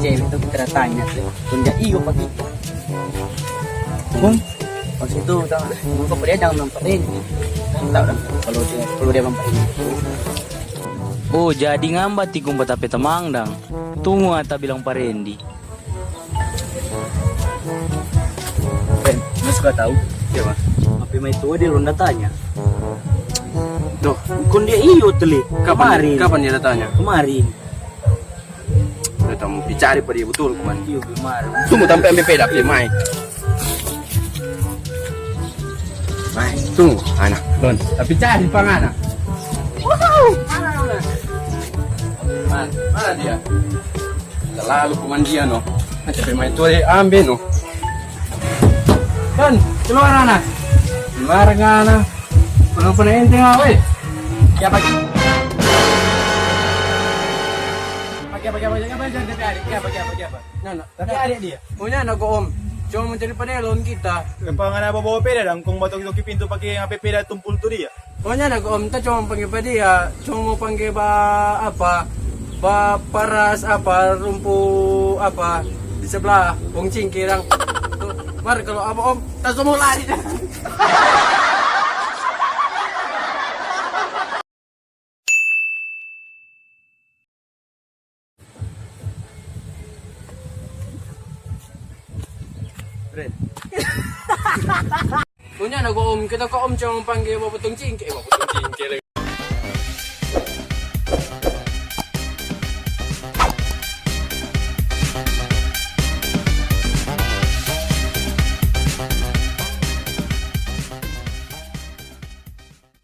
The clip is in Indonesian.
cewek itu kita tanya pun dia iyo pagi bung pas itu tahu bung dia jangan memperin tahu dah kalau dia memperin. Oh, jadi ngambat ti kumpat tapi temang dang. Tunggu ata bilang Pak Randy. Ben, mas gak tahu siapa apa mai tua dia ronda tanya. Duh, kun dia iyo teli. Kemarin. Kapan dia datanya? Kemarin Kita mau dicari pada dia betul kemarin. iyo kemarin Tunggu sampai MP dak dia mai. Mai, tunggu anak. Don, tapi cari pangana. Mana dia? Terlalu kumandian no. Tapi mai tu dia ambil no. Don, keluar anak. Keluar anak. Belum pernah ente ngawe. Ya pagi. Pagi. Nana, tapi adik dia. Punya anak om. Cuma mencari penelon kita. Kepangan apa bawa peda dong, kung batok pintu pakai yang peda tumpul tuh dia. Pokoknya anak om, kita cuma panggil pada dia. Cuma mau panggil apa? Paras apa? Rumpu apa? Di sebelah Wong Cingkirang. Tuh, mari kalau apa om, kita semua lari dah. Punya anak om, kita kok om cuma panggil bapak Tung Cingkir. Bapak Tung Cingkir.